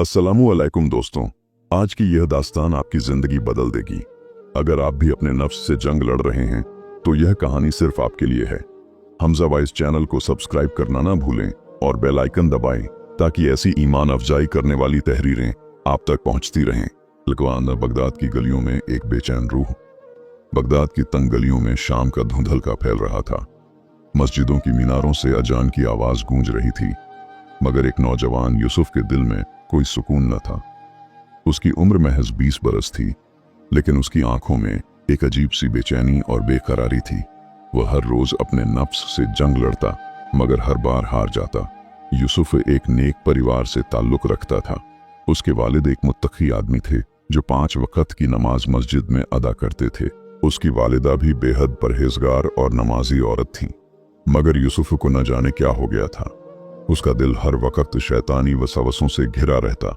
अस्सलामुअलैकुम दोस्तों, आज की यह दास्तान आपकी जिंदगी बदल देगी। अगर आप भी अपने नफ्स से जंग लड़ रहे हैं तो यह कहानी सिर्फ आपके लिए है। हमजा वॉइस चैनल को सब्सक्राइब करना ना भूलें और बेल आइकन दबाएं ताकि ऐसी ईमान अफजाई करने वाली तहरीरें आप तक पहुंचती रहें। बगदाद की गलियों में एक बेचैन रूह। बगदाद की तंग गलियों में शाम का धुंधलका फैल रहा था। मस्जिदों की मीनारों से अजान की आवाज गूंज रही थी, मगर एक नौजवान यूसुफ के दिल में कोई सुकून न था। उसकी उम्र महज 20 बरस थी, लेकिन उसकी आंखों में एक अजीब सी बेचैनी और बेकरारी थी। वह हर रोज अपने नफ्स से जंग लड़ता, मगर हर बार हार जाता। यूसुफ एक नेक परिवार से ताल्लुक रखता था। उसके वालिद एक मुत्तकी आदमी थे जो 5 वक्त की नमाज मस्जिद में अदा करते थे। उसकी वालिदा भी बेहद परहेजगार और नमाजी औरत थी। मगर यूसुफ को न जाने क्या हो गया था। उसका दिल हर वक्त शैतानी वसवसों से घिरा रहता।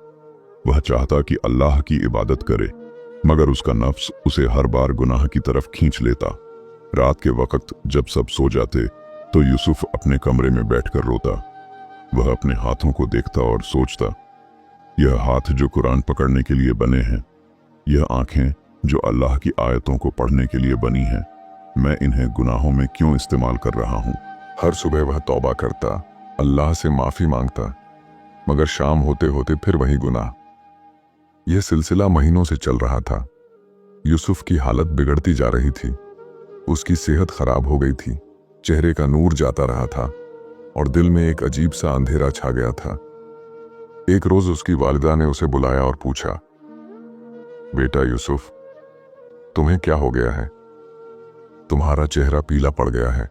वह चाहता कि अल्लाह की इबादत करे, मगर उसका नफ्स उसे हर बार गुनाह की तरफ खींच लेता। रात के वक्त जब सब सो जाते तो यूसुफ अपने कमरे में बैठकर रोता। वह अपने हाथों को देखता और सोचता, यह हाथ जो कुरान पकड़ने के लिए बने हैं, यह आंखें जो अल्लाह की आयतों को पढ़ने के लिए बनी हैं, मैं इन्हें गुनाहों में क्यों इस्तेमाल कर रहा हूँ। हर सुबह वह तौबा करता, अल्लाह से माफी मांगता, मगर शाम होते होते फिर वही गुनाह। यह सिलसिला महीनों से चल रहा था। यूसुफ की हालत बिगड़ती जा रही थी। उसकी सेहत खराब हो गई थी, चेहरे का नूर जाता रहा था और दिल में एक अजीब सा अंधेरा छा गया था। एक रोज उसकी वालिदा ने उसे बुलाया और पूछा, बेटा यूसुफ, तुम्हें क्या हो गया है? तुम्हारा चेहरा पीला पड़ गया है।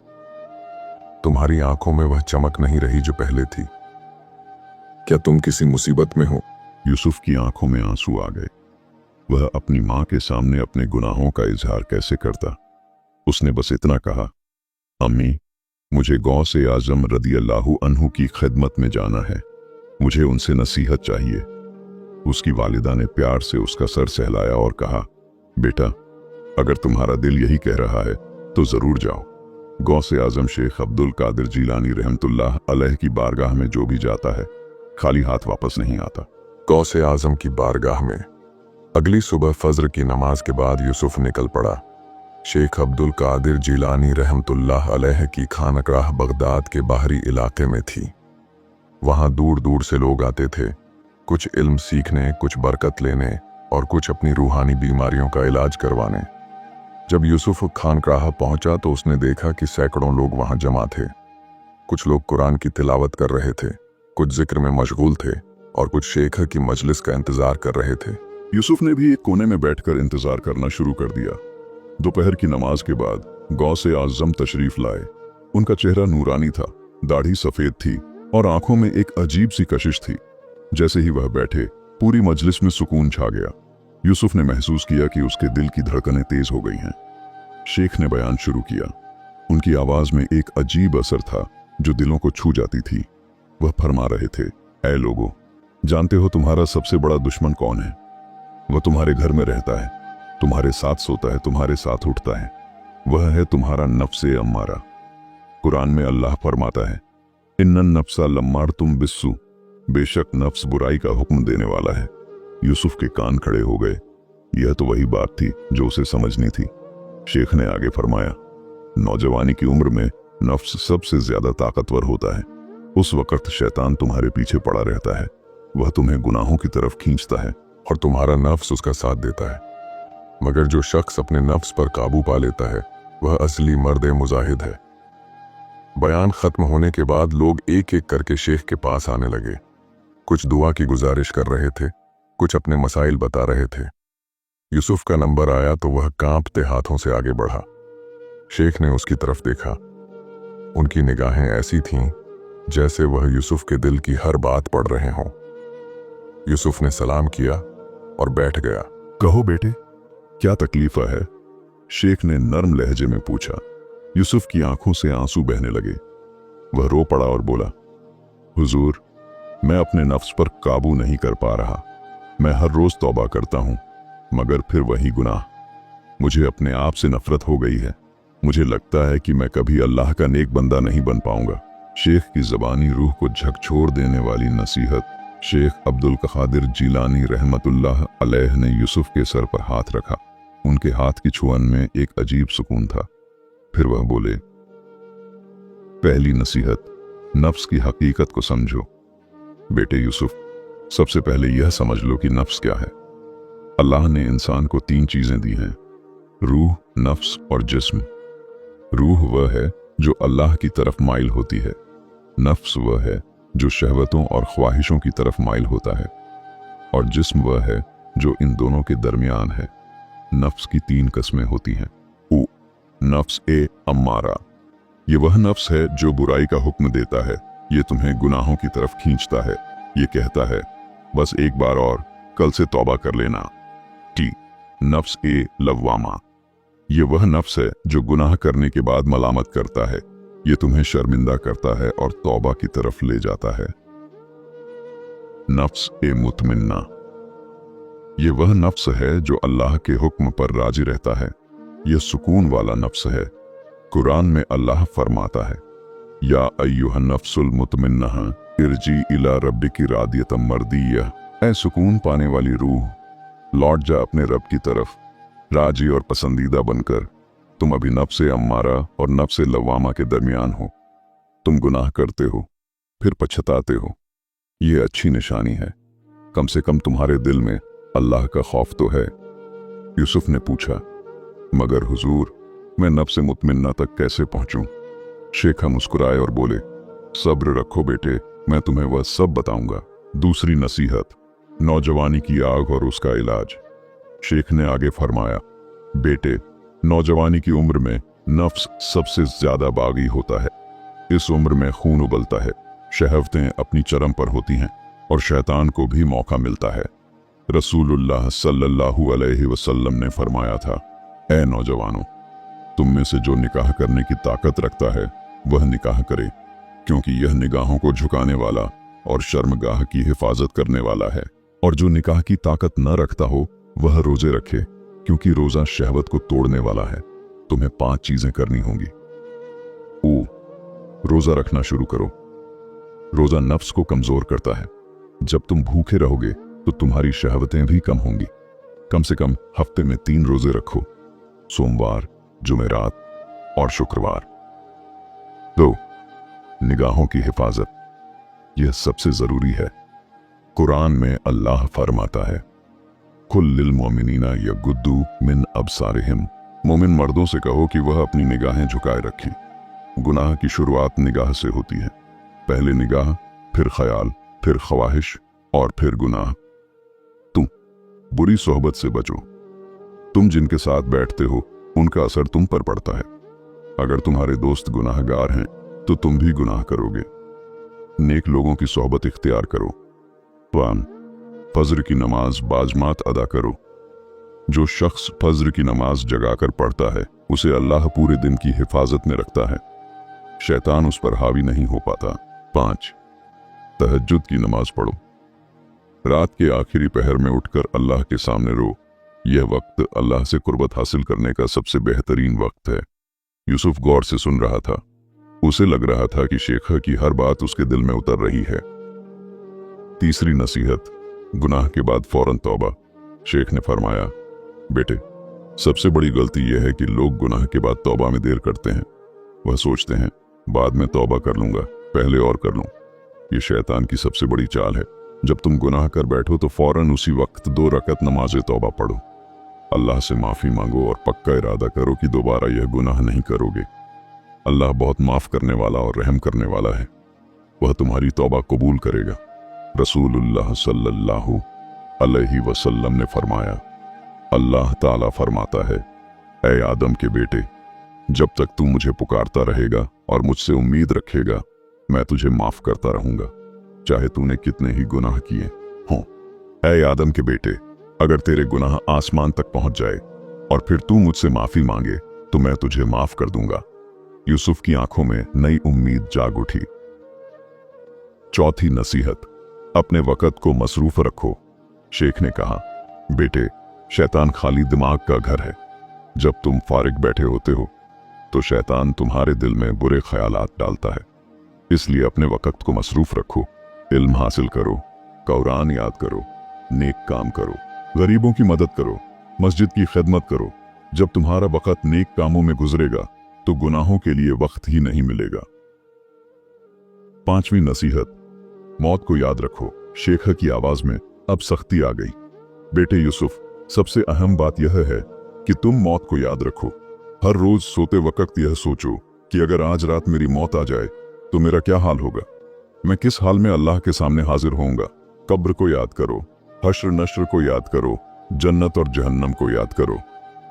तुम्हारी आंखों में वह चमक नहीं रही जो पहले थी। क्या तुम किसी मुसीबत में हो? यूसुफ की आंखों में आंसू आ गए। वह अपनी मां के सामने अपने गुनाहों का इजहार कैसे करता। उसने बस इतना कहा, अम्मी, मुझे गौसे आजम रदियल्लाहु अन्हु की खिदमत में जाना है, मुझे उनसे नसीहत चाहिए। उसकी वालिदा ने प्यार से उसका सर सहलाया और कहा, बेटा, अगर तुम्हारा दिल यही कह रहा है तो जरूर जाओ। गौसे आजम शेख अब्दुल कादिर जीलानी रहमतुल्लाह अलैह की बारगाह में जो भी जाता है खाली हाथ वापस नहीं आता। गौसे आजम की बारगाह में अगली सुबह फज्र की नमाज के बाद यूसुफ निकल पड़ा। शेख अब्दुल कादिर जीलानी रहमतुल्लाह अलैह की खानकाह बगदाद के बाहरी इलाके में थी। वहां दूर दूर से लोग आते थे, कुछ इल्म सीखने, कुछ बरकत लेने और कुछ अपनी रूहानी बीमारियों का इलाज करवाने। जब यूसुफ खानकाह पहुंचा तो उसने देखा कि सैकड़ों लोग वहां जमा थे। कुछ लोग कुरान की तिलावत कर रहे थे, कुछ जिक्र में मशगूल थे और कुछ शेख की मजलिस का इंतजार कर रहे थे। यूसुफ ने भी एक कोने में बैठकर इंतजार करना शुरू कर दिया। दोपहर की नमाज के बाद गौसे आजम तशरीफ लाए। उनका चेहरा नूरानी था, दाढ़ी सफेद थी और आंखों में एक अजीब सी कशिश थी। जैसे ही वह बैठे पूरी मजलिस में सुकून छा गया। यूसुफ ने महसूस किया कि उसके दिल की धड़कनें तेज हो गई हैं। शेख ने बयान शुरू किया। उनकी आवाज में एक अजीब असर था जो दिलों को छू जाती थी। वह फरमा रहे थे, ऐ लोगों, जानते हो तुम्हारा सबसे बड़ा दुश्मन कौन है? वह तुम्हारे घर में रहता है, तुम्हारे साथ सोता है, तुम्हारे साथ उठता है। वह है तुम्हारा नफ्से अम्मारा। कुरान में अल्लाह फरमाता है, इन्नन नफ्सा लम्मार तुम बिस्सू, बेशक नफ्स बुराई का हुक्म देने वाला है। यूसुफ के कान खड़े हो गए। यह तो वही बात थी जो उसे समझनी थी। शेख ने आगे फरमाया, नौजवानी की उम्र में नफ्स सबसे ज्यादा ताकतवर होता है। उस वक्त शैतान तुम्हारे पीछे पड़ा रहता है। वह तुम्हें गुनाहों की तरफ खींचता है और तुम्हारा नफ्स उसका साथ देता है। मगर जो शख्स अपने नफ्स पर काबू पा लेता है वह असली मर्द मुजाहिद है। बयान खत्म होने के बाद लोग एक एक करके शेख के पास आने लगे। कुछ दुआ की गुजारिश कर रहे थे, कुछ अपने मसाइल बता रहे थे। यूसुफ का नंबर आया तो वह कांपते हाथों से आगे बढ़ा। शेख ने उसकी तरफ देखा। उनकी निगाहें ऐसी थीं जैसे वह यूसुफ के दिल की हर बात पढ़ रहे हों। यूसुफ ने सलाम किया और बैठ गया। कहो बेटे, क्या तकलीफ है? शेख ने नर्म लहजे में पूछा। यूसुफ की आंखों से आंसू बहने लगे। वह रो पड़ा और बोला, हुजूर, मैं अपने नफ्स पर काबू नहीं कर पा रहा। मैं हर रोज तौबा करता हूं, मगर फिर वही गुनाह। मुझे अपने आप से नफरत हो गई है। मुझे लगता है कि मैं कभी अल्लाह का नेक बंदा नहीं बन पाऊंगा। शेख की ज़बानी रूह को झकझोर देने वाली नसीहत शेख अब्दुल क़ादिर जीलानी रहमतुल्लाह अलैह ने यूसुफ के सर पर हाथ रखा। उनके हाथ की छुअन में एक अजीब सुकून था। फिर वह बोले, पहली नसीहत, नफ्स की हकीकत को समझो। बेटे यूसुफ, सबसे पहले यह समझ लो कि नफ्स क्या है। अल्लाह ने इंसान को 3 चीजें दी हैं, रूह, नफ्स और जिस्म। रूह वह है जो अल्लाह की तरफ माइल होती है। नफ्स वह है जो शहवतों और ख्वाहिशों की तरफ माइल होता है, और जिस्म वह है जो इन दोनों के दरमियान है। नफ्स की 3 किस्में होती हैं। नफ्स ए अम्मारा, ये वह नफ्स है जो बुराई का हुक्म देता है। ये तुम्हें गुनाहों की तरफ खींचता है। ये कहता है, बस एक बार और, कल से तौबा कर लेना। नफ्स ए लव्वामा, ये वह नफ्स है जो गुनाह करने के बाद मलामत करता है। ये तुम्हें शर्मिंदा करता है और तौबा की तरफ ले जाता है। नफ्स ए मुतमिन्ना, ये वह नफ्स है जो अल्लाह के हुक्म पर राजी रहता है। यह सुकून वाला नफ्स है। कुरान में अल्लाह फरमाता है, या अय्युहन नफ्सुल मुतमिन्ना इरजी इला रब्बिकी रादियतम मर्दिय्या, ऐ सुकून पाने वाली रूह, लौट जा अपने रब की तरफ राजी और पसंदीदा बनकर। तुम अभी नफ्से अम्मारा और नफ्से लवामा के दरमियान हो। तुम गुनाह करते हो, फिर पछताते हो। ये अच्छी निशानी है। कम से कम तुम्हारे दिल में अल्लाह का खौफ तो है। यूसुफ ने पूछा, मगर हुजूर, मैं नफ्से मुतमिन्ना तक कैसे पहुंचूं? शेख मुस्कुराए और बोले, सब्र रखो बेटे, मैं तुम्हें वह सब बताऊंगा। दूसरी नसीहत, नौजवानी की आग और उसका इलाज। शेख ने आगे फरमाया, बेटे, नौजवानी की उम्र में नफ्स सबसे ज्यादा बागी होता है। इस उम्र में खून उबलता है, शहवतें अपनी चरम पर होती हैं और शैतान को भी मौका मिलता है। रसूलुल्लाह सल्लल्लाहु अलैहि वसल्लम ने फरमाया था, ऐ नौजवानों, तुम में से जो निकाह करने की ताकत रखता है वह निकाह करे, क्योंकि यह निगाहों को झुकाने वाला और शर्मगाह की हिफाजत करने वाला है। और जो निकाह की ताकत न रखता हो वह रोजे रखे, क्योंकि रोजा शहवत को तोड़ने वाला है। तुम्हें 5 चीजें करनी होंगी। रोजा रखना शुरू करो। रोजा नफ्स को कमजोर करता है। जब तुम भूखे रहोगे तो तुम्हारी शहवतें भी कम होंगी। कम से कम हफ्ते में 3 रोजे रखो, सोमवार, जुमेरात और शुक्रवार। 2, निगाहों की हिफाजत, यह सबसे जरूरी है। कुरान में अल्लाह फरमाता है, कुल लिल मोमिनीना यगुद्दू मिन अबसारिहिम, मोमिन मर्दों से कहो कि वह अपनी निगाहें झुकाए रखें। गुनाह की शुरुआत निगाह से होती है। पहले निगाह, फिर ख्याल, फिर ख्वाहिश और फिर गुनाह। तुम बुरी सोहबत से बचो। तुम जिनके साथ बैठते हो उनका असर तुम पर पड़ता है। अगर तुम्हारे दोस्त गुनाहगार हैं तो तुम भी गुनाह करोगे। नेक लोगों की सोहबत इख्तियार करो। फजर की नमाज बाजमात अदा करो। जो शख्स फजर की नमाज जगाकर पढ़ता है उसे अल्लाह पूरे दिन की हिफाजत में रखता है। शैतान उस पर हावी नहीं हो पाता। 5, तहज्जुद की नमाज पढ़ो। रात के आखिरी पहर में उठकर अल्लाह के सामने रो। यह वक्त अल्लाह से कुर्बत हासिल करने का सबसे बेहतरीन वक्त है। यूसुफ गौर से सुन रहा था। उसे लग रहा था कि शेखा की हर बात उसके दिल में उतर रही है। तीसरी नसीहत, गुनाह के बाद फौरन तौबा। शेख ने फरमाया, बेटे, सबसे बड़ी गलती यह है कि लोग गुनाह के बाद तौबा में देर करते हैं। वह सोचते हैं, बाद में तौबा कर लूंगा, पहले और कर लूं। ये शैतान की सबसे बड़ी चाल है। जब तुम गुनाह कर बैठो तो फौरन उसी वक्त 2 रकत नमाज तौबा पढ़ो। अल्लाह से माफी मांगो और पक्का इरादा करो कि दोबारा यह गुनाह नहीं करोगे। अल्लाह बहुत माफ करने वाला और रहम करने वाला है। वह तुम्हारी तौबा कबूल करेगा। रसूलुल्लाह सल्लल्लाहु अलैहि वसल्लम ने फरमाया, अल्लाह ताला फरमाता है, ऐ आदम के बेटे, जब तक तू मुझे पुकारता रहेगा और मुझसे उम्मीद रखेगा, मैं तुझे माफ करता रहूंगा, चाहे तूने कितने ही गुनाह किए हों। ऐ आदम के बेटे, अगर तेरे गुनाह आसमान तक पहुंच जाए और फिर तू मुझसे माफी मांगे तो मैं तुझे माफ कर दूंगा। यूसुफ की आंखों में नई उम्मीद जाग उठी। चौथी नसीहत, अपने वक़्त को मसरूफ रखो। शेख ने कहा, बेटे, शैतान खाली दिमाग का घर है। जब तुम फारिग बैठे होते हो तो शैतान तुम्हारे दिल में बुरे ख्यालात डालता है। इसलिए अपने वक़्त को मसरूफ रखो। इल्म हासिल करो, कुरान याद करो, नेक काम करो, गरीबों की मदद करो, मस्जिद की खिदमत करो। जब तुम्हारा वक्त नेक कामों में गुजरेगा तो गुनाहों के लिए वक्त ही नहीं मिलेगा। 5वीं नसीहत, मौत को याद रखो। शेख की आवाज में अब सख्ती आ गई। बेटे यूसुफ, सबसे अहम बात यह है कि तुम मौत को याद रखो। हर रोज सोते वक्त यह सोचो कि अगर आज रात मेरी मौत आ जाए तो मेरा क्या हाल होगा, मैं किस हाल में अल्लाह के सामने हाजिर होऊंगा। कब्र को याद करो, हश्र नश्र को याद करो, जन्नत और जहन्नम को याद करो।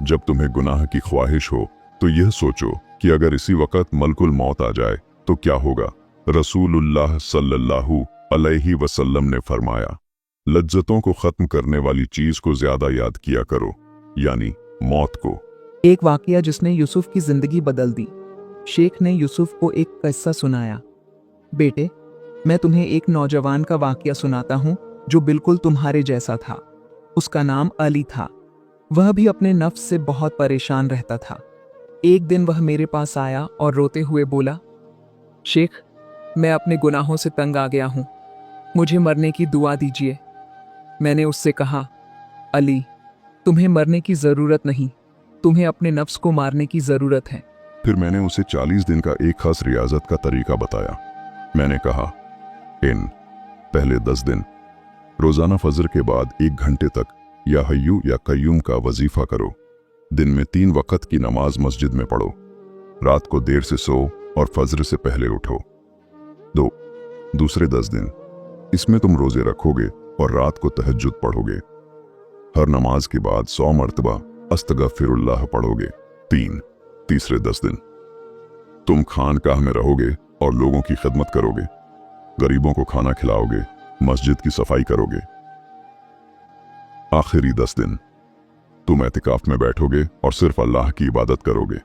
जब तुम्हें गुनाह की ख्वाहिश हो तो यह सोचो कि अगर इसी वक्त मलकुल मौत आ जाए तो क्या होगा। रसूलुल्लाह सल्लल्लाहु अलैहि वसल्लम ने फरमाया, लज्जतों को खत्म करने वाली चीज को ज्यादा याद किया करो, यानी मौत को। एक वाकया जिसने यूसुफ की जिंदगी बदल दी। शेख ने यूसुफ को एक किस्सा सुनाया। बेटे, मैं तुम्हें एक नौजवान का वाकया सुनाता हूँ जो बिल्कुल तुम्हारे जैसा था। उसका नाम अली था। वह भी अपने नफ्स से बहुत परेशान रहता था। एक दिन वह मेरे पास आया और रोते हुए बोला, शेख, मैं अपने गुनाहों से तंग आ गया हूँ, मुझे मरने की दुआ दीजिए। मैंने उससे कहा, अली, तुम्हें मरने की जरूरत नहीं, तुम्हें अपने नफ्स को मारने की जरूरत है। फिर मैंने उसे 40 दिन का एक खास रियाजत का तरीका बताया। मैंने कहा, पहले 10 दिन रोजाना फजर के बाद 1 घंटे तक या हय्यू या कय्यूम का वजीफा करो। दिन में 3 वक्त की नमाज मस्जिद में पढ़ो। रात को देर से सो और फजर से पहले उठो। दूसरे 10 दिन इसमें तुम रोजे रखोगे और रात को तहज्जुद पढ़ोगे। हर नमाज के बाद 100 मरतबा अस्तगफिरुल्लाह पढ़ोगे। तीसरे 10 दिन तुम खानकाह में रहोगे और लोगों की खिदमत करोगे, गरीबों को खाना खिलाओगे, मस्जिद की सफाई करोगे। आखिरी 10 दिन तुम एतिकाफ में बैठोगे और सिर्फ अल्लाह की इबादत करोगे।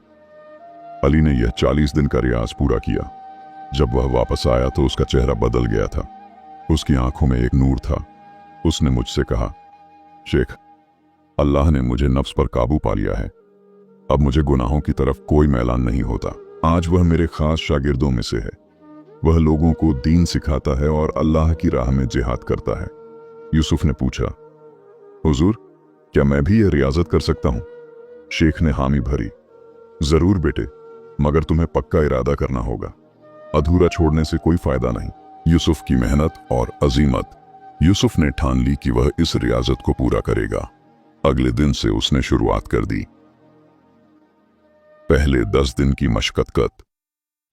अली ने यह 40 दिन का रियाज पूरा किया। जब वह वापस आया तो उसका चेहरा बदल गया था। उसकी आंखों में एक नूर था। उसने मुझसे कहा, शेख, अल्लाह ने मुझे नफ्स पर काबू पा लिया है। अब मुझे गुनाहों की तरफ कोई मैलान नहीं होता। आज वह मेरे खास शागिर्दों में से है। वह लोगों को दीन सिखाता है और अल्लाह की राह में जिहाद करता है। यूसुफ ने पूछा, हुजूर, क्या मैं भी यह रियाजत कर सकता हूं? शेख ने हामी भरी। जरूर बेटे, मगर तुम्हें पक्का इरादा करना होगा। अधूरा छोड़ने से कोई फायदा नहीं। यूसुफ की मेहनत और अजीमत। यूसुफ ने ठान ली कि वह इस रियाजत को पूरा करेगा। अगले दिन से उसने शुरुआत कर दी। पहले 10 दिन की मशक्कत।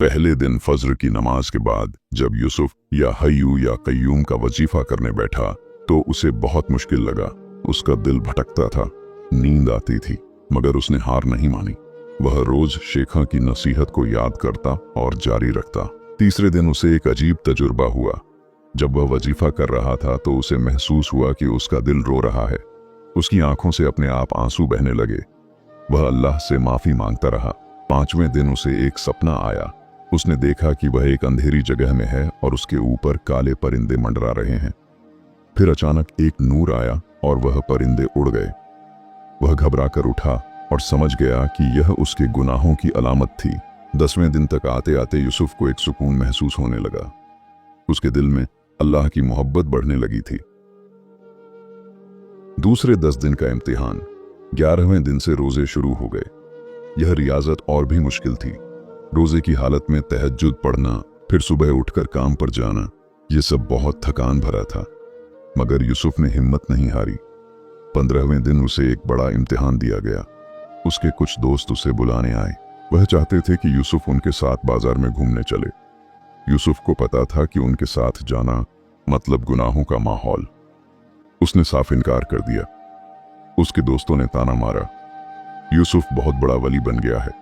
पहले दिन फजर की नमाज के बाद जब यूसुफ या हय्यू या कय्यूम का वजीफा करने बैठा तो उसे बहुत मुश्किल लगा। उसका दिल भटकता था, नींद आती थी, मगर उसने हार नहीं मानी। वह रोज शेखा की नसीहत को याद करता और जारी रखता। तीसरे दिन उसे एक अजीब तजुर्बा हुआ। जब वह वजीफा कर रहा था तो उसे महसूस हुआ कि उसका दिल रो रहा है। उसकी आंखों से अपने आप आंसू बहने लगे। वह अल्लाह से माफी मांगता रहा। 5वें दिन उसे एक सपना आया। उसने देखा कि वह एक अंधेरी जगह में है और उसके ऊपर काले परिंदे मंडरा रहे हैं। फिर अचानक एक नूर आया और वह परिंदे उड़ गए। वह घबरा कर उठा और समझ गया कि यह उसके गुनाहों की अलामत थी। 10वें दिन तक आते आते यूसुफ को एक सुकून महसूस होने लगा। उसके दिल में अल्लाह की मोहब्बत बढ़ने लगी थी। दूसरे 10 दिन का इम्तिहान। 11वें दिन से रोजे शुरू हो गए। यह रियाजत और भी मुश्किल थी। रोजे की हालत में तहज्जुद पढ़ना, फिर सुबह उठकर काम पर जाना, यह सब बहुत थकान भरा था। मगर यूसुफ ने हिम्मत नहीं हारी। 15वें दिन उसे एक बड़ा इम्तिहान दिया गया। उसके कुछ दोस्त उसे बुलाने आए। वह चाहते थे कि यूसुफ उनके साथ बाजार में घूमने चले। यूसुफ को पता था कि उनके साथ जाना मतलब गुनाहों का माहौल। उसने साफ इनकार कर दिया। उसके दोस्तों ने ताना मारा, यूसुफ बहुत बड़ा वली बन गया है,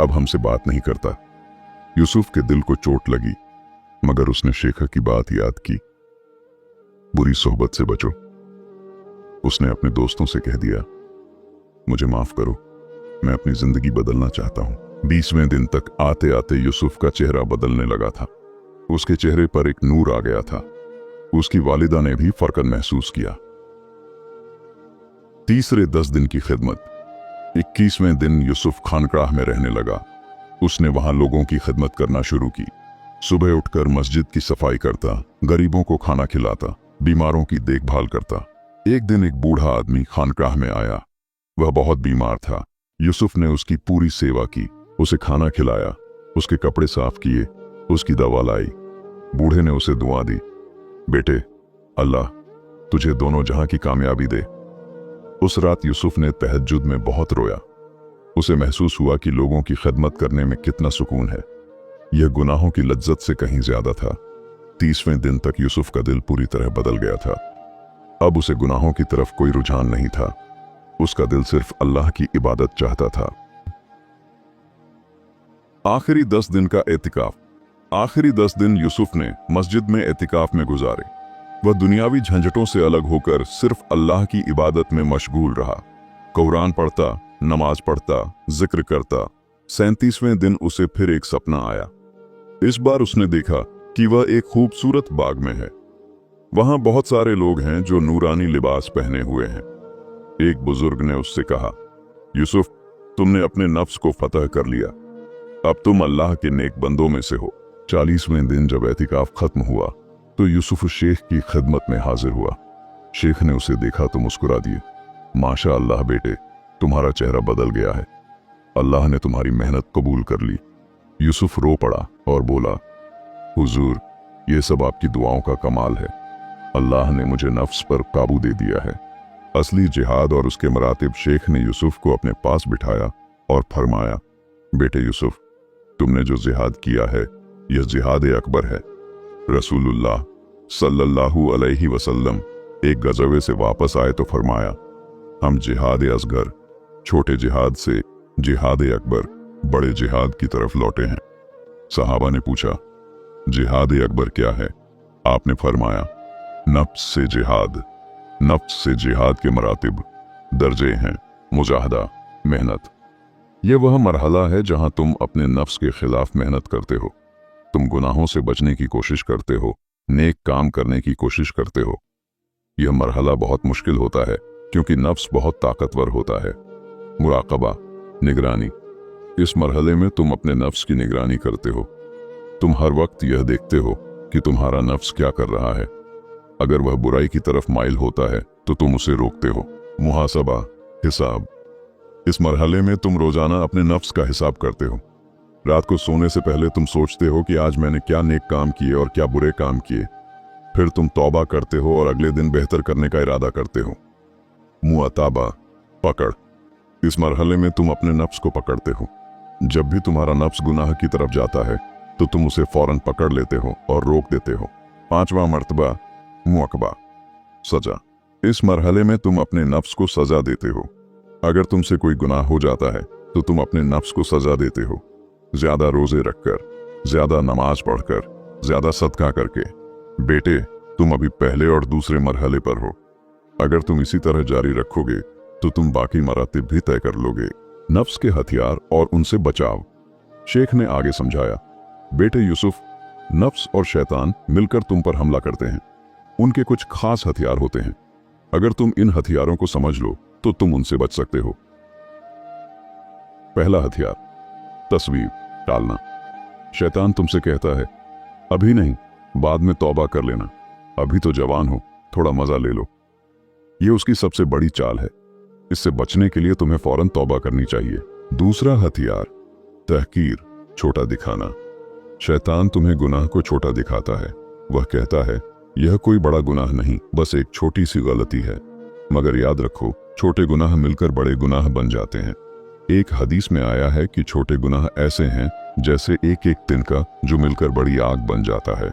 अब हमसे बात नहीं करता। यूसुफ के दिल को चोट लगी, मगर उसने शेखा की बात याद की। बुरी सोहबत से बचो। उसने अपने दोस्तों से कह दिया, मुझे माफ करो, मैं अपनी जिंदगी बदलना चाहता हूं। 20वें दिन तक आते आते यूसुफ का चेहरा बदलने लगा था। उसके चेहरे पर एक नूर आ गया था। उसकी वालिदा ने भी फर्क महसूस किया। तीसरे 10 दिन की खिदमत। 21वें दिन यूसुफ खानकाह में रहने लगा। उसने वहां लोगों की खिदमत करना शुरू की। सुबह उठकर मस्जिद की सफाई करता, गरीबों को खाना खिलाता, बीमारों की देखभाल करता। एक दिन एक बूढ़ा आदमी खानकाह में आया। वह बहुत बीमार था। यूसुफ ने उसकी पूरी सेवा की, उसे खाना खिलाया, उसके कपड़े साफ किए, उसकी दवा लाई। बूढ़े ने उसे दुआ दी, बेटे, अल्लाह तुझे दोनों जहां की कामयाबी दे। उस रात यूसुफ ने तहज्जुद में बहुत रोया। उसे महसूस हुआ कि लोगों की खिदमत करने में कितना सुकून है। यह गुनाहों की लज्जत से कहीं ज्यादा था। 30वें दिन तक यूसुफ का दिल पूरी तरह बदल गया था। अब उसे गुनाहों की तरफ कोई रुझान नहीं था। उसका दिल सिर्फ अल्लाह की इबादत चाहता था। आखिरी 10 दिन का एतिकाफ। आखिरी 10 दिन यूसुफ ने मस्जिद में एतिकाफ में गुजारे। वह दुनियावी झंझटों से अलग होकर सिर्फ अल्लाह की इबादत में मशगूल रहा। कुरान पढ़ता, नमाज पढ़ता, जिक्र करता। 37वें दिन उसे फिर एक सपना आया। इस बार उसने देखा कि वह एक खूबसूरत बाग में है। वहां बहुत सारे लोग हैं जो नूरानी लिबास पहने हुए हैं। एक बुजुर्ग ने उससे कहा, यूसुफ, तुमने अपने नफ्स को फतह कर लिया। अब तुम अल्लाह के नेक बंदों में से हो। 40वें दिन जब एतिकाफ खत्म हुआ तो यूसुफ शेख की खिदमत में हाजिर हुआ। शेख ने उसे देखा तो मुस्कुरा दिए, माशा अल्लाह बेटे, तुम्हारा चेहरा बदल गया है। अल्लाह ने तुम्हारी मेहनत कबूल कर ली। यूसुफ रो पड़ा और बोला, हुजूर, ये सब आपकी दुआओं का कमाल है। अल्लाह ने मुझे नफ्स पर काबू दे दिया है। असली जिहाद और उसके मरातिब। शेख ने यूसुफ को अपने पास बिठाया और फरमाया, बेटे यूसुफ, तुमने जो जिहाद किया है यह जिहाद अकबर है। रसूलुल्लाह सल्लल्लाहु अलैहि वसल्लम एक गज़वे से वापस आए तो फरमाया, हम जिहाद असगर, छोटे जिहाद से जिहाद अकबर, बड़े जिहाद की तरफ लौटे हैं। सहाबा ने पूछा, जिहाद अकबर क्या है? आपने फरमाया, नफ्स से जिहाद। नफ्स से जिहाद के मरातिब दर्जे हैं, मुजाहदा, मेहनत। यह वह मरहला है जहां तुम अपने नफ्स के खिलाफ मेहनत करते हो। तुम गुनाहों से बचने की कोशिश करते हो, नेक काम करने की कोशिश करते हो। यह मरहला बहुत मुश्किल होता है क्योंकि नफ्स बहुत ताकतवर होता है। मुराकबा, निगरानी। इस मरहले में तुम अपने नफ्स की निगरानी करते हो। तुम हर वक्त यह देखते हो कि तुम्हारा नफ्स क्या कर रहा है। अगर वह बुराई की तरफ माइल होता है तो तुम उसे रोकते हो। मुहासबा, हिसाब। इस मरहले में तुम रोजाना अपने नफ्स का हिसाब करते हो। रात को सोने से पहले तुम सोचते हो कि आज मैंने क्या नेक काम किए और क्या बुरे काम किए। फिर तुम तौबा करते हो और अगले दिन बेहतर करने का इरादा करते हो। मुआताबा, पकड़। इस मरहले में तुम अपने नफ्स को पकड़ते हो। जब भी तुम्हारा नफ्स गुनाह की तरफ जाता है तो तुम उसे फौरन पकड़ लेते हो और रोक देते हो। 5वां मर्तबा, मुआकबा, सजा। इस मरहले में तुम अपने नफ्स को सजा देते हो। अगर तुमसे कोई गुनाह हो जाता है तो तुम अपने नफ्स को सजा देते हो, ज्यादा रोजे रखकर, ज्यादा नमाज पढ़कर, ज्यादा सदका करके। बेटे, तुम अभी पहले और दूसरे मरहले पर हो। अगर तुम इसी तरह जारी रखोगे तो तुम बाकी मरातिब भी तय कर लोगे। नफ्स के हथियार और उनसे बचाव। शेख ने आगे समझाया, बेटे यूसुफ, नफ्स और शैतान मिलकर तुम पर हमला करते हैं। उनके कुछ खास हथियार होते हैं। अगर तुम इन हथियारों को समझ लो तो तुम उनसे बच सकते हो। पहला हथियार, तस्वीर टालना। शैतान तुमसे कहता है, अभी नहीं, बाद में तौबा कर लेना, अभी तो जवान हो, थोड़ा मजा ले लो। यह उसकी सबसे बड़ी चाल है। इससे बचने के लिए तुम्हें फौरन तौबा करनी चाहिए। दूसरा हथियार, तहकीर, छोटा दिखाना। शैतान तुम्हें गुनाह को छोटा दिखाता है। वह कहता है, यह कोई बड़ा गुनाह नहीं, बस एक छोटी सी गलती है। मगर याद रखो, छोटे गुनाह मिलकर बड़े गुनाह बन जाते हैं। एक हदीस में आया है कि छोटे गुनाह ऐसे हैं जैसे एक एक तिनका जो मिलकर बड़ी आग बन जाता है।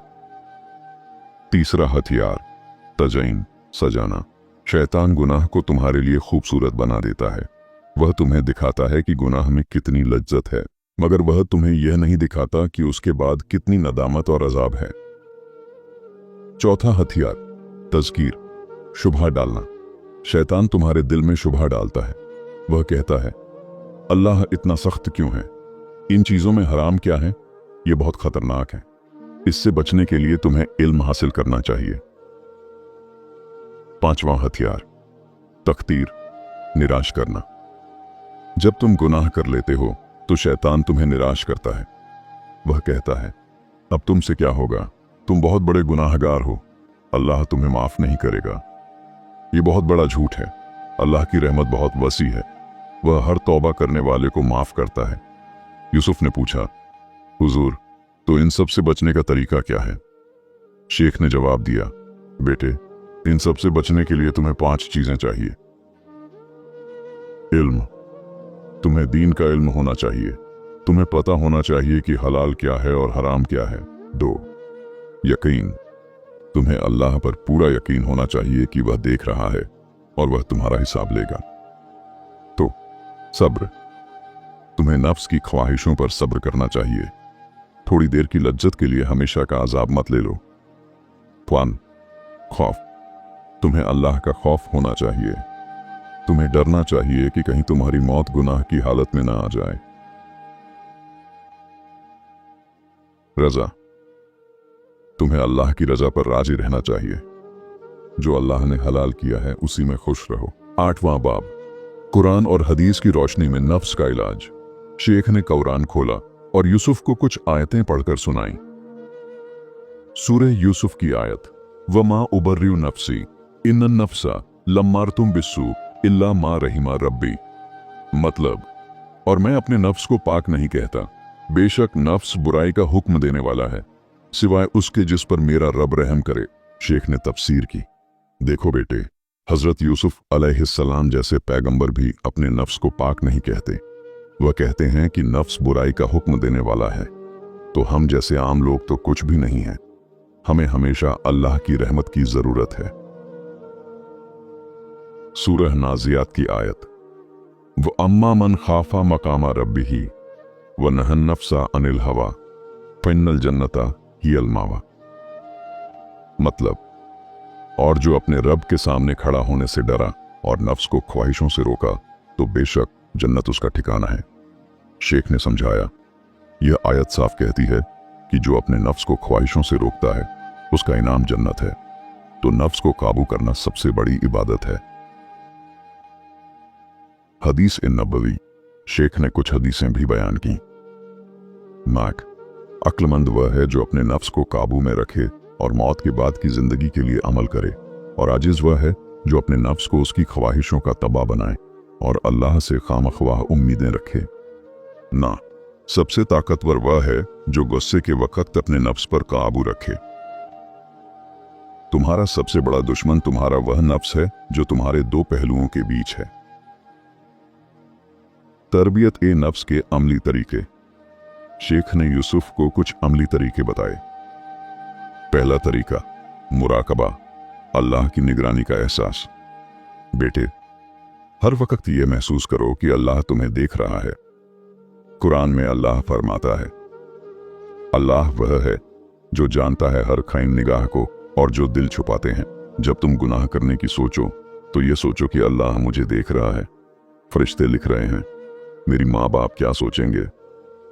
तीसरा हथियार, तज़यीन, सजाना। शैतान गुनाह को तुम्हारे लिए खूबसूरत बना देता है। वह तुम्हें दिखाता है कि गुनाह में कितनी लज्जत है, मगर वह तुम्हें यह नहीं दिखाता कि उसके बाद कितनी नदामत और अजाब है। चौथा हथियार, तज़कीर, शुबहा डालना। शैतान तुम्हारे दिल में शुबहा डालता है। वह कहता है, अल्लाह इतना सख्त क्यों है? इन चीजों में हराम क्या है? ये बहुत खतरनाक है। इससे बचने के लिए तुम्हें इल्म हासिल करना चाहिए। पांचवां हथियार, तख्तीर, निराश करना। जब तुम गुनाह कर लेते हो तो शैतान तुम्हें निराश करता है। वह कहता है, अब तुमसे क्या होगा, तुम बहुत बड़े गुनाहगार हो, अल्लाह तुम्हें माफ नहीं करेगा। ये बहुत बड़ा झूठ है। अल्लाह की रहमत बहुत वसी है, वह हर तौबा करने वाले को माफ करता है। यूसुफ ने पूछा, हुजूर, तो इन सब से बचने का तरीका क्या है? शेख ने जवाब दिया, बेटे, इन सब से बचने के लिए तुम्हें 5 चीजें चाहिए। इल्म, तुम्हें दीन का इल्म होना चाहिए। तुम्हें पता होना चाहिए कि हलाल क्या है और हराम क्या है। 2, यकीन, तुम्हें अल्लाह पर पूरा यकीन होना चाहिए कि वह देख रहा है और वह तुम्हारा हिसाब लेगा। तो सब्र, तुम्हें नफ्स की ख्वाहिशों पर सब्र करना चाहिए। थोड़ी देर की लज्जत के लिए हमेशा का अजाब मत ले लो। खौफ, तुम्हें अल्लाह का खौफ होना चाहिए। तुम्हें डरना चाहिए कि कहीं तुम्हारी मौत गुनाह की हालत में ना आ जाए। रजा, तुम्हें अल्लाह की रजा पर राजी रहना चाहिए। जो अल्लाह ने हलाल किया है उसी में खुश रहो। 8वां बाब, कुरान और हदीस की रोशनी में नफ्स का इलाज। शेख ने कुरान खोला और यूसुफ को कुछ आयतें पढ़कर सुनाई। सूरह यूसुफ की आयत, वमा उबर्रियु नफ्सी इन्नन नफ्सा लम्मारतुम बिस्सू इल्ला मा रहिमा रब्बी। मतलब, और मैं अपने नफ्स को पाक नहीं कहता, बेशक नफ्स बुराई का हुक्म देने वाला है, सिवाय उसके जिस पर मेरा रब रहम करे। शेख ने तफसीर की, देखो बेटे, हजरत यूसुफ अलैहिस्सलाम जैसे पैगंबर भी अपने नफ्स को पाक नहीं कहते। वह कहते हैं कि नफ्स बुराई का हुक्म देने वाला है। तो हम जैसे आम लोग तो कुछ भी नहीं है। हमें हमेशा अल्लाह की रहमत की जरूरत है। सूरह नाजियात की आयत, वो अम्मा मन खाफा मकामा रब्बिही व नहन नफ्सा अनिल हवा फइन्नल जन्नता हियल मावा। मतलब, और जो अपने रब के सामने खड़ा होने से डरा और नफ्स को ख्वाहिशों से रोका तो बेशक जन्नत उसका ठिकाना है। शेख ने समझाया, यह आयत साफ कहती है कि जो अपने नफ्स को ख्वाहिशों से रोकता है उसका इनाम जन्नत है। तो नफ्स को काबू करना सबसे बड़ी इबादत है। हदीस नबवी, शेख ने कुछ हदीसें भी बयान की। नाक, अक्लमंद वह है जो अपने नफ्स को काबू में रखे और मौत के बाद की जिंदगी के लिए अमल करे, और आजिज वह है जो अपने नफ्स को उसकी ख्वाहिशों का तबा बनाए और अल्लाह से खामख्वाह उम्मीदें रखे। ना, सबसे ताकतवर वह है जो गुस्से के वक्त अपने नफ्स पर काबू रखे। तुम्हारा सबसे बड़ा दुश्मन तुम्हारा वह नफ्स है जो तुम्हारे 2 पहलुओं के बीच है। तरबियत ए नफ्स के अमली तरीके। शेख ने यूसुफ को कुछ अमली तरीके बताए। पहला तरीका, मुराकबा, अल्लाह की निगरानी का एहसास। बेटे, हर वक्त ये महसूस करो कि अल्लाह तुम्हें देख रहा है। कुरान में अल्लाह फरमाता है, अल्लाह वह है जो जानता है हर खैन निगाह को और जो दिल छुपाते हैं। जब तुम गुनाह करने की सोचो तो ये सोचो कि अल्लाह मुझे देख रहा है। फरिश्ते लिख रहे हैं, मेरी माँ बाप क्या सोचेंगे?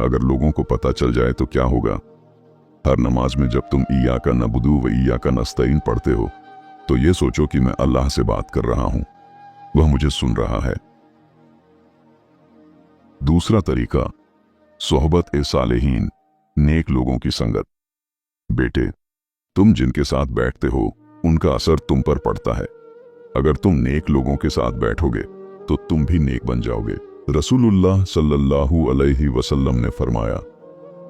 अगर लोगों को पता चल जाए तो क्या होगा? हर नमाज में जब तुम इय्याका नअबुदु व इय्याका नस्तईन पढ़ते हो तो ये सोचो कि मैं अल्लाह से बात कर रहा हूं, वह मुझे सुन रहा है। दूसरा तरीका, सोहबत ए सालेहीन, नेक लोगों की संगत। बेटे, तुम जिनके साथ बैठते हो उनका असर तुम पर पड़ता है। अगर तुम नेक लोगों के साथ बैठोगे तो तुम भी नेक बन जाओगे। रसूलुल्लाह सल्लल्लाहु अलैहि वसल्लम ने फरमाया,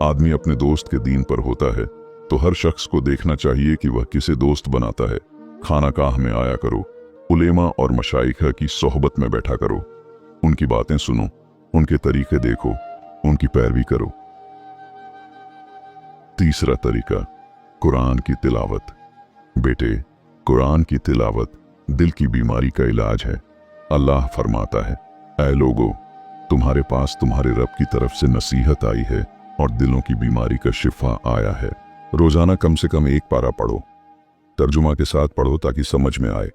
आदमी अपने दोस्त के दीन पर होता है तो हर शख्स को देखना चाहिए कि वह किसे दोस्त बनाता है। खानाकाह में आया करो, उलेमा और मशाइख की सोहबत में बैठा करो, उनकी बातें सुनो, उनके तरीके देखो, उनकी पैरवी करो। तीसरा तरीका, कुरान की तिलावत। बेटे, कुरान की तिलावत दिल की बीमारी का इलाज है। अल्लाह फरमाता है, ऐ लोगो, तुम्हारे पास तुम्हारे रब की तरफ से नसीहत आई है और दिलों की बीमारी का शिफा आया है। रोजाना कम से कम 1 पारा पढ़ो, तर्जुमा के साथ पढ़ो ताकि समझ में आए।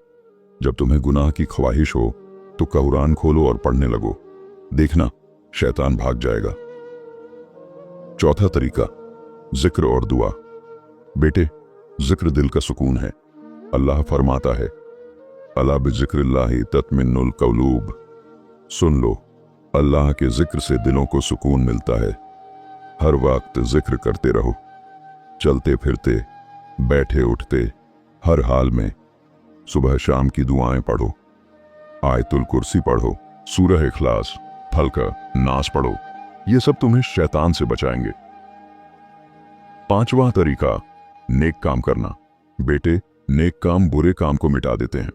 जब तुम्हें गुनाह की ख्वाहिश हो तो कुरान खोलो और पढ़ने लगो, देखना शैतान भाग जाएगा। चौथा तरीका, जिक्र और दुआ। बेटे, जिक्र दिल का सुकून है। अल्लाह फरमाता है, अला बिज़िक्रिल्लाहि तत्मिन्नुल क़ुलूब। सुन लो, अल्लाह के जिक्र से दिलों को सुकून मिलता है। हर वक्त जिक्र करते रहो, चलते फिरते, बैठे उठते, हर हाल में सुबह शाम की दुआएं पढ़ो, आयतुल कुर्सी पढ़ो, सूरह इखलास, फल्क, नास पढ़ो। ये सब तुम्हें शैतान से बचाएंगे। 5वां तरीका, नेक काम करना। बेटे, नेक काम बुरे काम को मिटा देते हैं।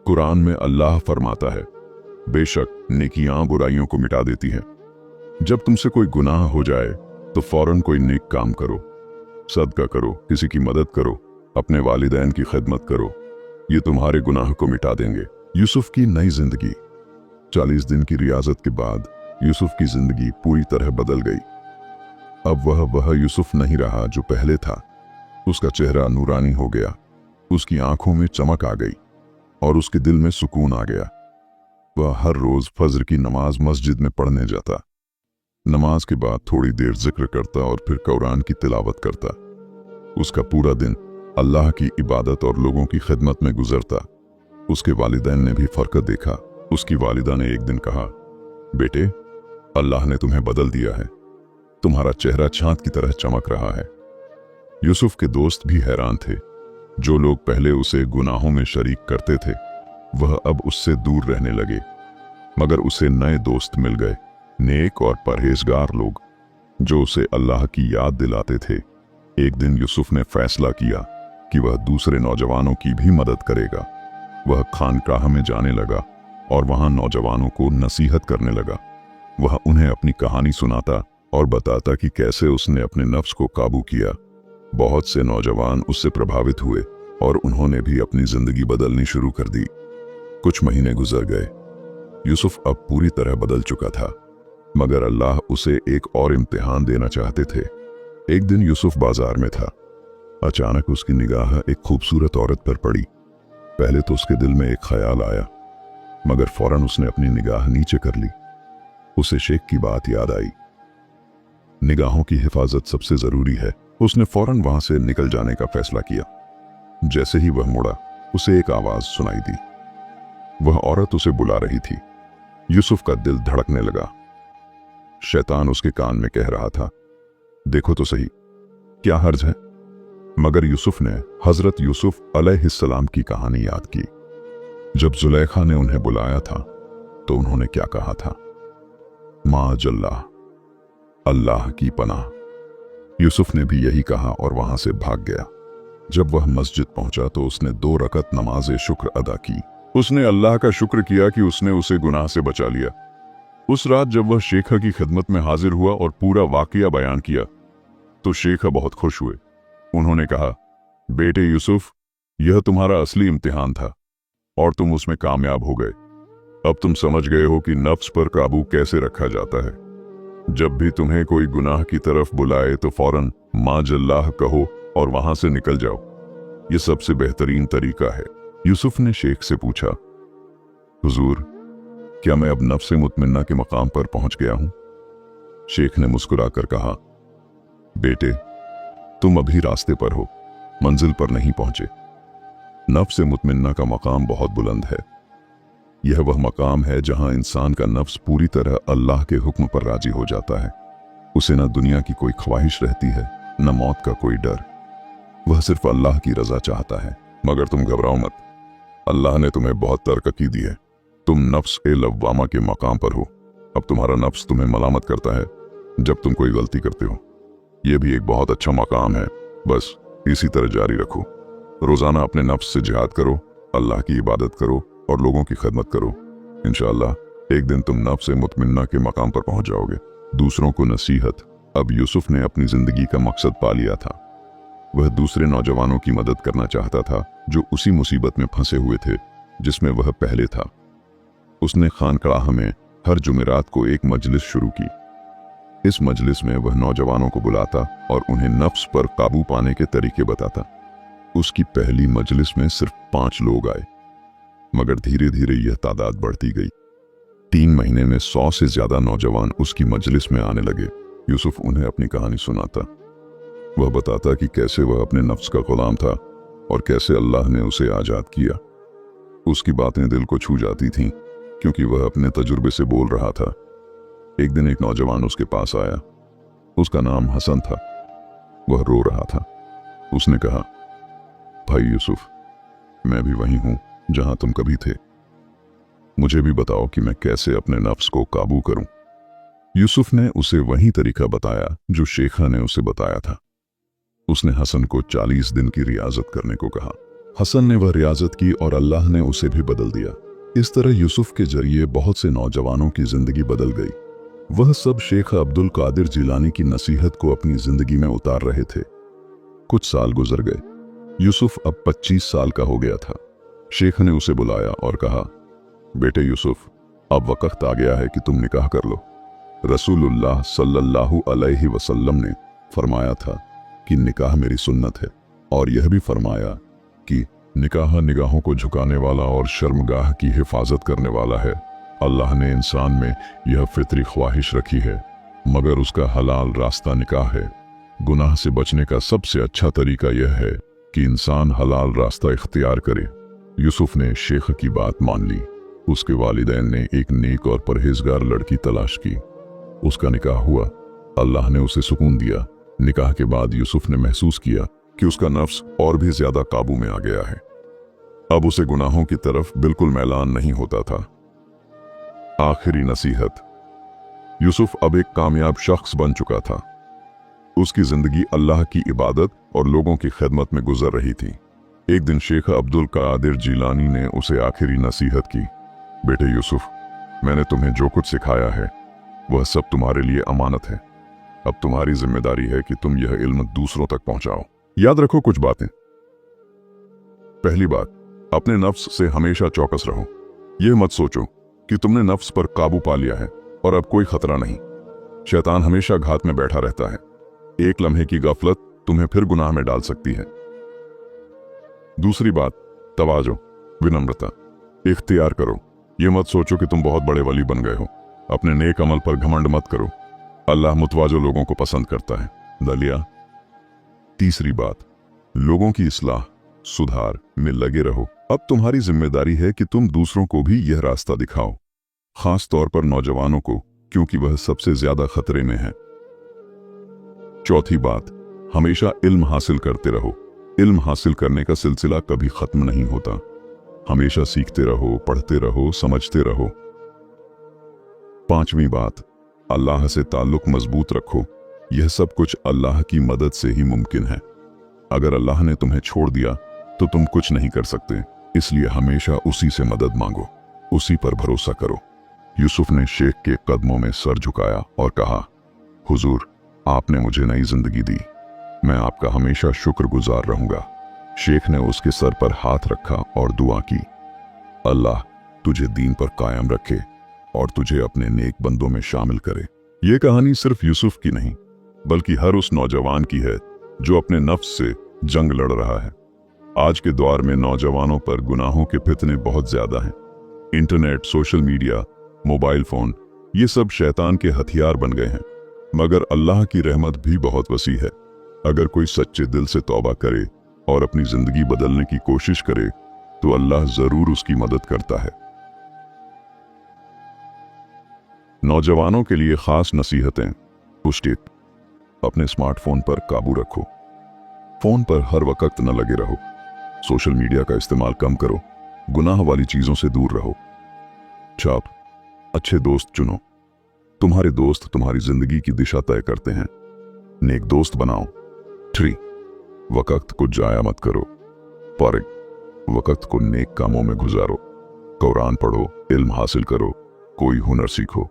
कुरान में अल्लाह फरमाता है, बेशक नेकियां बुराइयों को मिटा देती हैं। जब तुमसे कोई गुनाह हो जाए तो फौरन कोई नेक काम करो, सदका करो, किसी की मदद करो, अपने वालिदैन की खिदमत करो। ये तुम्हारे गुनाह को मिटा देंगे। यूसुफ की नई जिंदगी। 40 दिन की रियाजत के बाद यूसुफ की जिंदगी पूरी तरह बदल गई। अब वह यूसुफ नहीं रहा जो पहले था। उसका चेहरा नूरानी हो गया, उसकी आंखों में चमक आ गई और उसके दिल में सुकून आ गया। वह हर रोज फजर की नमाज मस्जिद में पढ़ने जाता। नमाज के बाद थोड़ी देर जिक्र करता और फिर कुरान की तिलावत करता। उसका पूरा दिन अल्लाह की इबादत और लोगों की खिदमत में गुजरता। उसके वालिदैन ने भी फर्क देखा। उसकी वालिदा ने एक दिन कहा, बेटे, अल्लाह ने तुम्हें बदल दिया है, तुम्हारा चेहरा चांद की तरह चमक रहा है। यूसुफ के दोस्त भी हैरान थे। जो लोग पहले उसे गुनाहों में शरीक करते थे, वह अब उससे दूर रहने लगे। मगर उसे नए दोस्त मिल गए, नेक और परहेजगार लोग, जो उसे अल्लाह की याद दिलाते थे। एक दिन यूसुफ ने फैसला किया कि वह दूसरे नौजवानों की भी मदद करेगा। वह खानकाह में जाने लगा और वहां नौजवानों को नसीहत करने लगा। वह उन्हें अपनी कहानी सुनाता और बताता कि कैसे उसने अपने नफ्स को काबू किया। बहुत से नौजवान उससे प्रभावित हुए और उन्होंने भी अपनी जिंदगी बदलनी शुरू कर दी। कुछ महीने गुजर गए। यूसुफ अब पूरी तरह बदल चुका था, मगर अल्लाह उसे एक और इम्तिहान देना चाहते थे। एक दिन यूसुफ बाजार में था। अचानक उसकी निगाह एक खूबसूरत औरत पर पड़ी। पहले तो उसके दिल में एक ख्याल आया, मगर फौरन उसने अपनी निगाह नीचे कर ली। उसे शेख की बात याद आई। निगाहों की हिफाजत सबसे जरूरी है। उसने फौरन वहां से निकल जाने का फैसला किया। जैसे ही वह मुड़ा, उसे एक आवाज सुनाई दी। वह औरत उसे बुला रही थी। यूसुफ का दिल धड़कने लगा। शैतान उसके कान में कह रहा था, देखो तो सही, क्या हर्ज है। मगर यूसुफ ने हजरत यूसुफ अलैहिस्सलाम की कहानी याद की। जब जुलेखा ने उन्हें बुलाया था तो उन्होंने क्या कहा था, माजल्लाह, अल्लाह की पनाह। यूसुफ ने भी यही कहा और वहां से भाग गया। जब वह मस्जिद पहुंचा तो उसने 2 रकत नमाज शुक्र अदा की। उसने अल्लाह का शुक्र किया कि उसने उसे गुनाह से बचा लिया। उस रात जब वह शेखा की खिदमत में हाजिर हुआ और पूरा वाकया बयान किया तो शेखा बहुत खुश हुए। उन्होंने कहा, बेटे यूसुफ, यह तुम्हारा असली इम्तिहान था और तुम उसमें कामयाब हो गए। अब तुम समझ गए हो कि नफ्स पर काबू कैसे रखा जाता है। जब भी तुम्हें कोई गुनाह की तरफ बुलाए तो फौरन माजल्लाह कहो और वहां से निकल जाओ। यह सबसे बेहतरीन तरीका है। यूसुफ ने शेख से पूछा, हुजूर, क्या मैं अब नफ्स मुतमन्ना के मकाम पर पहुंच गया हूं? शेख ने मुस्कुराकर कहा, बेटे, तुम अभी रास्ते पर हो, मंजिल पर नहीं पहुंचे। नफ्स मुतमन्ना का मकाम बहुत बुलंद है। यह वह मकाम है जहां इंसान का नफ्स पूरी तरह अल्लाह के हुक्म पर राजी हो जाता है। उसे न दुनिया की कोई ख्वाहिश रहती है, न मौत का कोई डर। वह सिर्फ अल्लाह की रजा चाहता है। मगर तुम घबराओ मत, अल्लाह ने तुम्हें बहुत तरक्की दी है। तुम नफ्स ए लव्वामा के मकाम पर हो। अब तुम्हारा नफ्स तुम्हें मलामत करता है जब तुम कोई गलती करते हो। यह भी एक बहुत अच्छा मकाम है। बस इसी तरह जारी रखो। रोजाना अपने नफ्स से जिहाद करो, अल्लाह की इबादत करो और लोगों की खिदमत करो। इंशाअल्लाह एक दिन तुम नफ्स मुतमन्ना के मकाम पर पहुंच जाओगे। दूसरों को नसीहत। अब यूसुफ ने अपनी जिंदगी का मकसद पा लिया था। वह दूसरे नौजवानों की मदद करना चाहता था जो उसी मुसीबत में फंसे हुए थे जिसमें वह पहले था। उसने खानकाह में हर जुमेरात को एक मजलिस शुरू की। इस मजलिस में वह नौजवानों को बुलाता और उन्हें नफ्स पर काबू पाने के तरीके बताता। उसकी पहली मजलिस में सिर्फ 5 लोग आए, मगर धीरे धीरे यह तादाद बढ़ती गई। 3 महीने में 100 से ज्यादा नौजवान उसकी मजलिस में आने लगे। यूसुफ उन्हें अपनी कहानी सुनाता। वह बताता कि कैसे वह अपने नफ्स का गुलाम था और कैसे अल्लाह ने उसे आजाद किया। उसकी बातें दिल को छू जाती थीं, क्योंकि वह अपने तजुर्बे से बोल रहा था। एक दिन एक नौजवान उसके पास आया। उसका नाम हसन था। वह रो रहा था। उसने कहा, भाई यूसुफ, मैं भी वहीं हूं जहां तुम कभी थे। मुझे भी बताओ कि मैं कैसे अपने नफ्स को काबू करूं। यूसुफ ने उसे वही तरीका बताया जो शेखा ने उसे बताया था। उसने हसन को 40 दिन की रियाजत करने को कहा। हसन ने वह रियाजत की और अल्लाह ने उसे भी बदल दिया। इस तरह यूसुफ के जरिए बहुत से नौजवानों की जिंदगी बदल गई। वह सब शेख अब्दुल कादिर जिलानी की नसीहत को अपनी जिंदगी में उतार रहे थे। कुछ साल गुजर गए। यूसुफ अब 25 साल का हो गया था। शेख ने उसे बुलाया और कहा, बेटे यूसुफ, अब वक्त आ गया है कि तुम निकाह कर लो। रसूलुल्लाह सल्लल्लाहु अलैहि वसल्लम ने फरमाया था कि निकाह मेरी सुन्नत है, और यह भी फरमाया कि निकाह निगाहों को झुकाने वाला और शर्मगाह की हिफाजत करने वाला है। अल्लाह ने इंसान में यह फितरी ख्वाहिश रखी है, मगर उसका हलाल रास्ता निकाह है। गुनाह से बचने का सबसे अच्छा तरीका यह है कि इंसान हलाल रास्ता इख्तियार करे। यूसुफ ने शेख की बात मान ली। उसके वालिदैन ने एक नेक और परहेजगार लड़की तलाश की। उसका निकाह हुआ। अल्लाह ने उसे सुकून दिया। निकाह के बाद यूसुफ ने महसूस किया कि उसका नफ्स और भी ज्यादा काबू में आ गया है। अब उसे गुनाहों की तरफ बिल्कुल मैलान नहीं होता था। आखिरी नसीहत। यूसुफ अब एक कामयाब शख्स बन चुका था। उसकी जिंदगी अल्लाह की इबादत और लोगों की खिदमत में गुजर रही थी। एक दिन शेख अब्दुल कादिर जिलानी ने उसे आखिरी नसीहत की। बेटे यूसुफ, मैंने तुम्हें जो कुछ सिखाया है वह सब तुम्हारे लिए अमानत है। अब तुम्हारी जिम्मेदारी है कि तुम यह इल्म दूसरों तक पहुंचाओ। याद रखो कुछ बातें। पहली बात, अपने नफ्स से हमेशा चौकस रहो। यह मत सोचो कि तुमने नफ्स पर काबू पा लिया है और अब कोई खतरा नहीं। शैतान हमेशा घात में बैठा रहता है। एक लम्हे की गफलत तुम्हें फिर गुनाह में डाल सकती है। दूसरी बात, तवाज़ो, विनम्रता इख्तियार करो। यह मत सोचो कि तुम बहुत बड़े वली बन गए हो। अपने नेक अमल पर घमंड मत करो। अल्लाह मुतवाजो लोगों को पसंद करता है। दलिया। तीसरी बात, लोगों की इस्लाह, सुधार में लगे रहो। अब तुम्हारी जिम्मेदारी है कि तुम दूसरों को भी यह रास्ता दिखाओ, खास तौर पर नौजवानों को, क्योंकि वह सबसे ज्यादा खतरे में है। चौथी बात, हमेशा इल्म हासिल करते रहो। इल्म हासिल करने का सिलसिला कभी खत्म नहीं होता। हमेशा सीखते रहो, पढ़ते रहो, समझते रहो। पांचवी बात, अल्लाह से ताल्लुक मजबूत रखो। यह सब कुछ अल्लाह की मदद से ही मुमकिन है। अगर अल्लाह ने तुम्हें छोड़ दिया तो तुम कुछ नहीं कर सकते। इसलिए हमेशा उसी से मदद मांगो, उसी पर भरोसा करो। यूसुफ ने शेख के कदमों में सर झुकाया और कहा, हुजूर, आपने मुझे नई जिंदगी दी। मैं आपका हमेशा शुक्रगुजार रहूंगा। शेख ने उसके सर पर हाथ रखा और दुआ की, अल्लाह तुझे दीन पर कायम रखे और तुझे अपने नेक बंदों में शामिल करे। ये कहानी सिर्फ यूसुफ की नहीं, बल्कि हर उस नौजवान की है जो अपने नफ्स से जंग लड़ रहा है। आज के दौर में नौजवानों पर गुनाहों के फितने बहुत ज्यादा हैं। Internet, social media, mobile phone, ये सब शैतान के हथियार बन गए हैं। मगर अल्लाह की रहमत भी बहुत वसी है। अगर कोई सच्चे दिल से तौबा करे और अपनी जिंदगी बदलने की कोशिश करे तो अल्लाह जरूर उसकी मदद करता है। नौजवानों के लिए खास नसीहतें। पुष्टि, अपने स्मार्टफोन पर काबू रखो। फोन पर हर वक्त न लगे रहो। सोशल मीडिया का इस्तेमाल कम करो। गुनाह वाली चीजों से दूर रहो। छाप, अच्छे दोस्त चुनो। तुम्हारे दोस्त तुम्हारी जिंदगी की दिशा तय करते हैं। नेक दोस्त बनाओ। 3, वक्त को जाया मत करो। फारिग, वक्त को नेक कामों में गुजारो। कुरान पढ़ो, इल्म हासिल करो, कोई हुनर सीखो।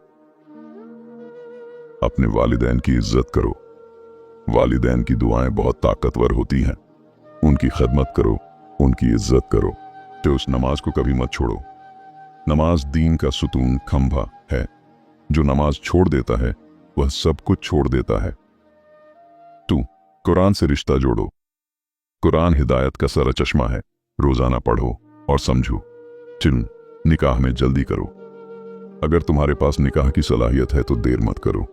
अपने वालिदैन की इज्जत करो। वालिदैन की दुआएं बहुत ताकतवर होती हैं। उनकी खिदमत करो, उनकी इज्जत करो। तो उस नमाज को कभी मत छोड़ो। नमाज दीन का सुतून, खंभा है। जो नमाज छोड़ देता है वह सब कुछ छोड़ देता है। तू कुरान से रिश्ता जोड़ो। कुरान हिदायत का सारा चश्मा है। रोजाना पढ़ो और समझो। निकाह में जल्दी करो। अगर तुम्हारे पास निकाह की सलाहियत है तो देर मत करो।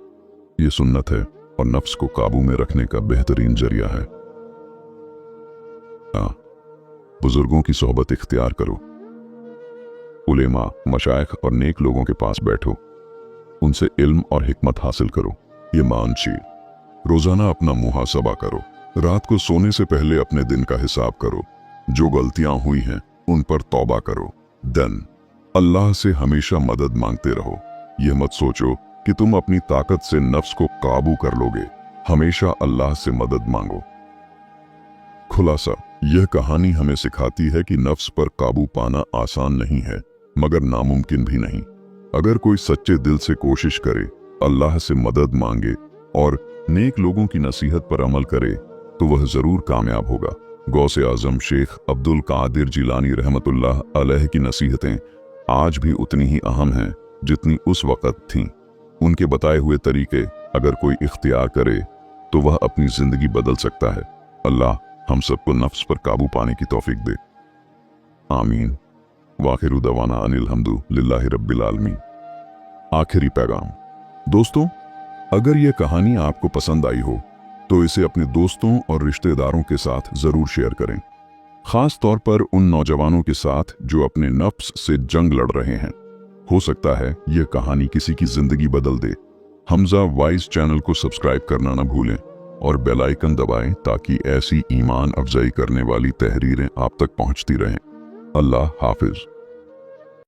ये सुन्नत है और नफ्स को काबू में रखने का बेहतरीन जरिया है। बुजुर्गों की सोहबत इख्तियार करो। उलेमा, मशाइख और नेक लोगों के पास बैठो। उनसे इल्म और हिकमत हासिल करो। ये मानशील। रोजाना अपना मुहासबा करो। रात को सोने से पहले अपने दिन का हिसाब करो। जो गलतियां हुई हैं उन पर तौबा करो। देन अल्लाह से हमेशा मदद मांगते रहो। यह मत सोचो कि तुम अपनी ताकत से नफ्स को काबू कर लोगे। हमेशा अल्लाह से मदद मांगो। खुलासा, यह कहानी हमें सिखाती है कि नफ्स पर काबू पाना आसान नहीं है, मगर नामुमकिन भी नहीं। अगर कोई सच्चे दिल से कोशिश करे, अल्लाह से मदद मांगे और नेक लोगों की नसीहत पर अमल करे तो वह जरूर कामयाब होगा। गौसे आजम शेख अब्दुल कादिर जिलानी रहमतुल्लाह अलैह की नसीहतें आज भी उतनी ही अहम हैं जितनी उस वक़्त थीं। उनके बताए हुए तरीके अगर कोई इख्तियार करे तो वह अपनी जिंदगी बदल सकता है। अल्लाह हम सबको नफ्स पर काबू पाने की तौफीक दे। आमीन। वाखिरु दवाना अनिल हम्दु लिल्लाहि रब्बिल आलमीन। आखिरी पैगाम। दोस्तों, अगर यह कहानी आपको पसंद आई हो तो इसे अपने दोस्तों और रिश्तेदारों के साथ जरूर शेयर करें, खास तौर पर उन नौजवानों के साथ जो अपने नफ्स से जंग लड़ रहे हैं। हो सकता है यह कहानी किसी की जिंदगी बदल दे। हमजा वाइज चैनल को सब्सक्राइब करना न भूलें और बेल आइकन दबाएं ताकि ऐसी ईमान अफजाई करने वाली तहरीरें आप तक पहुंचती रहें। अल्लाह हाफिज।